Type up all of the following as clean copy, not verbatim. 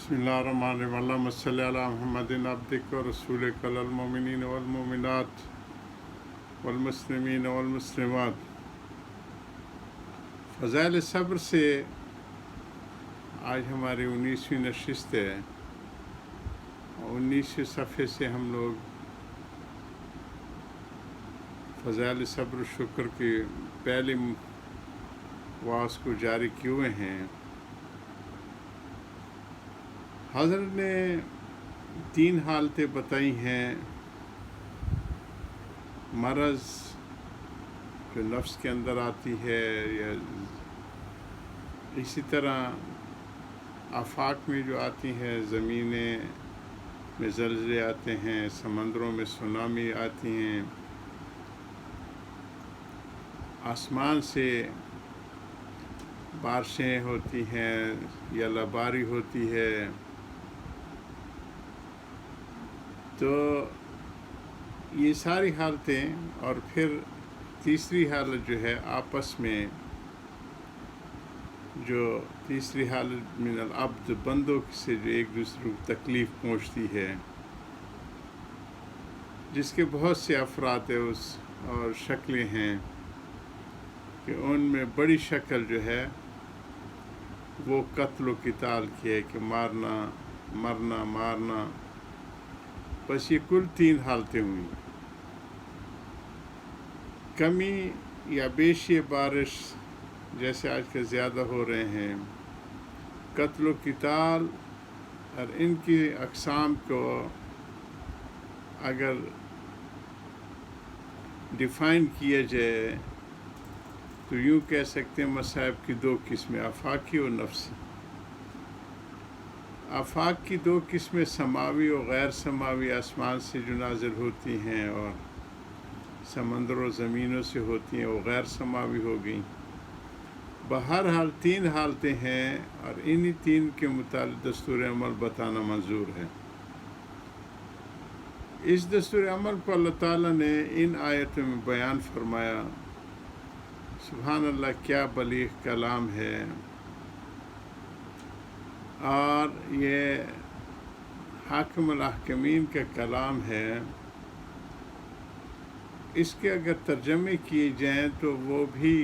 بسم اللہ الرحمن الرحیم اللہم صلی علی محمد عبدک و رسولک علی المؤمنین والمؤمنات والمسلمین والمسلمات۔ فضائل صبر سے آج ہماری 19ویں نشست ہے۔ 19ویں صفحے سے ہم لوگ فضائل صبر و شکر کی پہلی واعظ کو جاری کیے ہوئے ہیں۔ حضرت نے 3 حالتیں بتائی ہیں: مرض جو نفس کے اندر آتی ہے، یا اسی طرح آفاق میں جو آتی ہیں، زمینیں میں زلزلے آتے ہیں، سمندروں میں سونامی آتی ہیں، آسمان سے بارشیں ہوتی ہیں یا لباری ہوتی ہے۔ تو یہ ساری حالتیں، اور پھر تیسری حالت جو ہے آپس میں، جو تیسری حالت من العبد، بندوں سے جو ایک دوسرے کو تکلیف پہنچتی ہے، جس کے بہت سے افراد اس اور شکلیں ہیں کہ ان میں بڑی شکل جو ہے وہ قتل و قتال کی ہے، کہ مارنا مرنا مارنا۔ بس یہ کل 3 حالتیں ہوئیں: کمی یا بیشی بارش جیسے آج کل زیادہ ہو رہے ہیں، قتل و قتال، اور ان کی اقسام کو اگر ڈیفائن کیا جائے تو یوں کہہ سکتے ہیں مصائب کی 2 قسمیں: آفاقی اور نفسی۔ آفاق کی 2 قسمیں سماوی اور غیر سماوی، آسمان سے جو نازل ہوتی ہیں اور سمندروں زمینوں سے ہوتی ہیں، وہ غیر سماوی ہو گئیں۔ بہرحال 3 حالتیں ہیں، اور انہی 3 کے متعلق دستور عمل بتانا منظور ہے۔ اس دستور عمل کو اللہ تعالیٰ نے ان آیتوں میں بیان فرمایا۔ سبحان اللہ، کیا بلیغ کلام ہے! اور یہ حاکم الحاکمین کا کلام ہے۔ اس کے اگر ترجمے کیے جائیں تو وہ بھی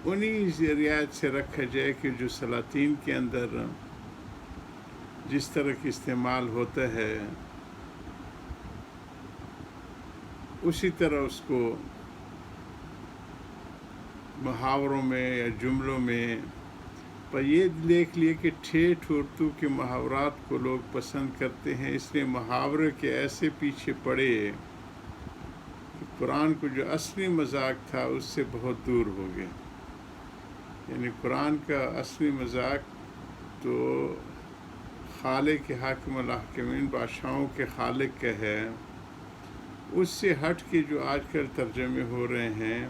انہی رعایت سے رکھا جائے کہ جو سلاطین کے اندر جس طرح کی استعمال ہوتا ہے، اسی طرح اس کو محاوروں میں یا جملوں میں۔ پر یہ دیکھ لیے کہ ٹھیٹھ اردو کے محاورات کو لوگ پسند کرتے ہیں، اس لیے محاورے کے ایسے پیچھے پڑے کہ قرآن کو جو اصلی مذاق تھا اس سے بہت دور ہو گئے۔ یعنی قرآن کا اصلی مذاق تو خالق حاکم الحاکمین، بادشاہوں کے خالق کا ہے۔ اس سے ہٹ کے جو آج کل ترجمے ہو رہے ہیں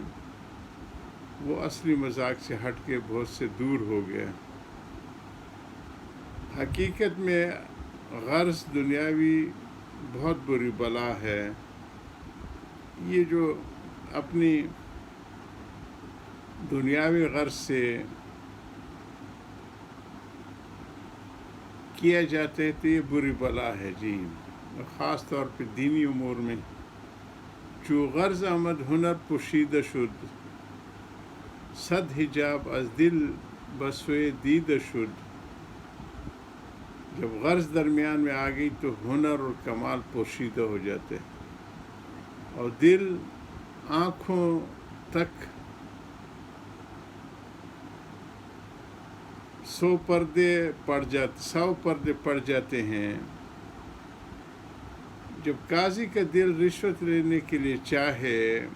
وہ اصلی مذاق سے ہٹ کے بہت سے دور ہو گیا۔ حقیقت میں غرض دنیاوی بہت بری بلا ہے۔ یہ جو اپنی دنیاوی غرض سے کیا جاتا ہے تو یہ بری بلا ہے جی، خاص طور پہ دینی امور میں۔ چو غرض آمد ہنر پوشیدہ شد، صد حجاب از دل بسوئے دیدہ شد۔ جب غرض درمیان میں آ گئی تو ہنر اور کمال پوشیدہ ہو جاتے، اور دل آنکھوں تک 100 پردے پڑ جاتے ہیں۔ جب قاضی کا دل رشوت لینے کے لیے چاہے،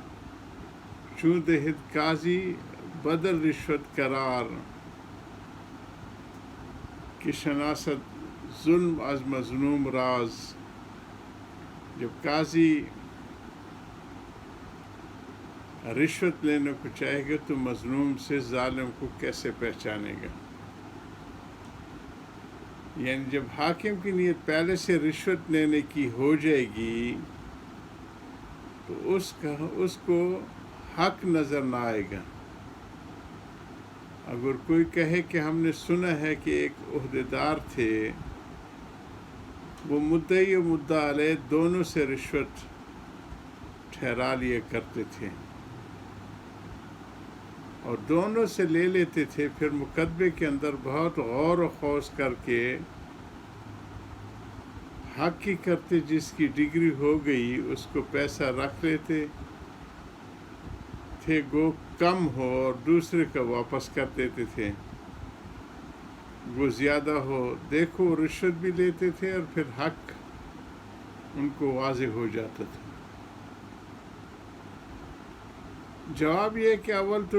چوں دہد قاضی بدل رشوت قرار، کہ شناست ظلم از مظلوم راز۔ جب قاضی رشوت لینے کو چاہے گا تو مظلوم سے ظالم کو کیسے پہچانے گا؟ یعنی جب حاکم کی نیت پہلے سے رشوت لینے کی ہو جائے گی تو اس کو حق نظر نہ آئے گا، اگر کوئی کہے کہ ہم نے سنا ہے کہ ایک عہدیدار تھے، وہ مدعی و مدعا علیہ دونوں سے رشوت ٹھہرا لیا کرتے تھے اور دونوں سے لے لیتے تھے، پھر مقدمے کے اندر بہت غور و خوض کر کے حق کی کرتے، جس کی ڈگری ہو گئی اس کو پیسہ رکھ لیتے تھے، گو کم ہو، اور دوسرے کا واپس کر دیتے تھے وہ زیادہ ہو، دیکھو رشوت بھی لیتے تھے اور پھر حق ان کو واضح ہو جاتا تھا۔ جواب یہ کہ اول تو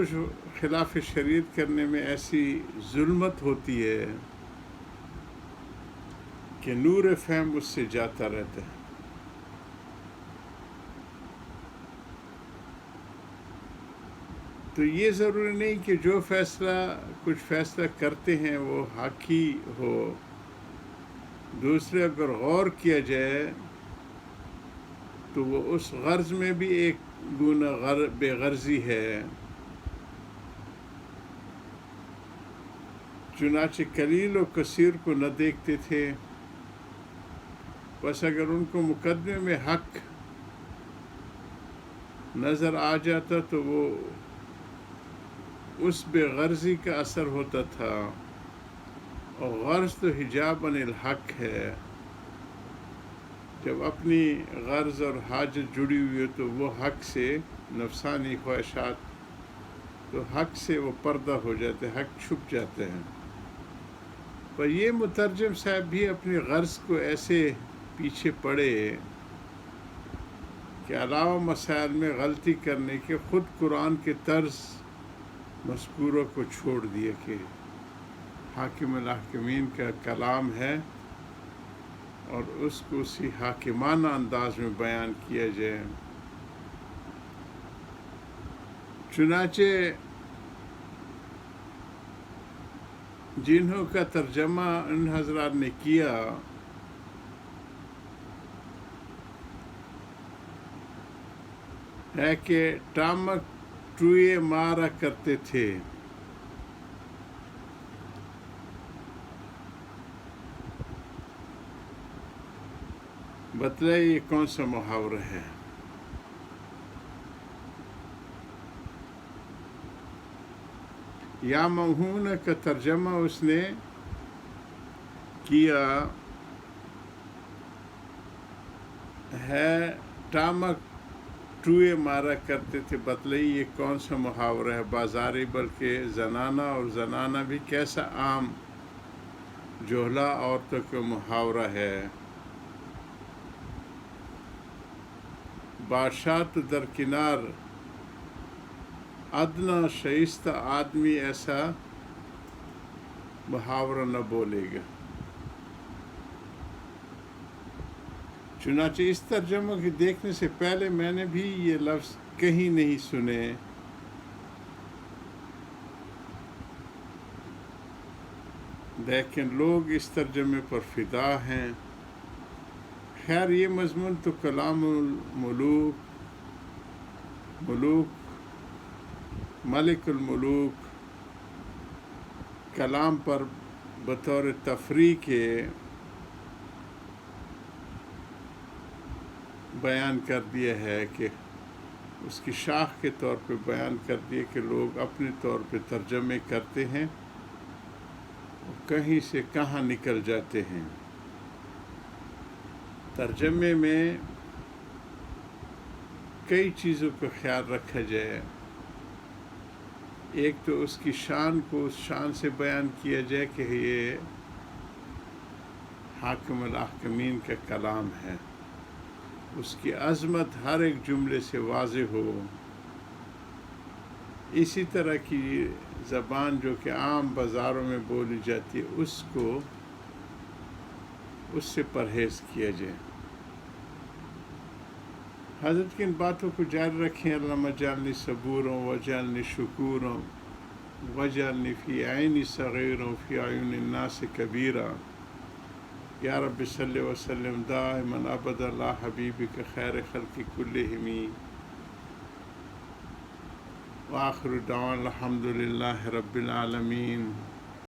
خلاف شریعت کرنے میں ایسی ظلمت ہوتی ہے کہ نور فہم اس سے جاتا رہتا ہے۔ تو یہ ضروری نہیں کہ جو کچھ فیصلہ کرتے ہیں وہ حق ہی ہو، دوسرے اگر غور کیا جائے تو وہ اس غرض میں بھی ایک گناہ بے غرضی ہے۔ چنانچہ قلیل و کثیر کو نہ دیکھتے تھے، بس اگر ان کو مقدمے میں حق نظر آ جاتا تو وہ اس بے غرضی کا اثر ہوتا تھا، اور غرض تو حجاب عن الحق ہے۔ جب اپنی غرض اور حاجت جڑی ہوئی ہو تو وہ حق سے، نفسانی خواہشات، تو حق سے وہ پردہ ہو جاتے، حق چھپ جاتے ہیں۔ پر یہ مترجم صاحب بھی اپنی غرض کو ایسے پیچھے پڑے کہ علاوہ مسائل میں غلطی کرنے کے خود قرآن کے طرز مذکوروں کو چھوڑ دیا کہ حاکم الحاکمین کا کلام ہے اور اس کو اسی حاکمانہ انداز میں بیان کیا جائے۔ چنانچہ جنہوں کا ترجمہ ان حضرات نے کیا ہے کہ ٹامک ٹوئے مارا کرتے تھے، بتلائے یہ کون سا محاورہ ہے؟ یا موہون کا ترجمہ اس نے کیا ہے ٹامک ٹوئے مارا کرتے تھے، بتلائیے یہ کون سا محاورہ ہے بازاری، بلکہ زنانہ، اور زنانہ بھی کیسا عام جوہلا عورتوں کا محاورہ ہے۔ بادشاہ تو درکنار، ادنا شائستہ آدمی ایسا محاورہ نہ بولے گا۔ چنانچہ اس ترجمہ کے دیکھنے سے پہلے میں نے بھی یہ لفظ کہیں نہیں سنے، لیکن لوگ اس ترجمے پر فدا ہیں۔ خیر یہ مضمون تو کلام الملوک، ملک الملوک کلام پر بطور تفریح کے بیان کر دیا ہے، کہ اس کی شاخ کے طور پہ بیان کر دیا کہ لوگ اپنے طور پہ ترجمے کرتے ہیں اور کہیں سے کہاں نکل جاتے ہیں۔ ترجمے میں کئی چیزوں کا خیال رکھا جائے، ایک تو اس کی شان کو اس شان سے بیان کیا جائے کہ یہ حاکم الحاکمین کا کلام ہے، اس کی عظمت ہر ایک جملے سے واضح ہو۔ اسی طرح کی زبان جو کہ عام بازاروں میں بولی جاتی ہے اس سے پرہیز کیا جائے۔ حضرت کی ان باتوں کو جاری رکھیں۔ اللہم اجعلنی صبورا واجعلنی شکورا واجعلنی فی عینی صغیرا فی اعین الناس کبیرا، یا رب صلی وسلم دائما ابدا علی حبیبک خیر خلق کلہم وآخر دعوانا الحمد للہ رب العالمین۔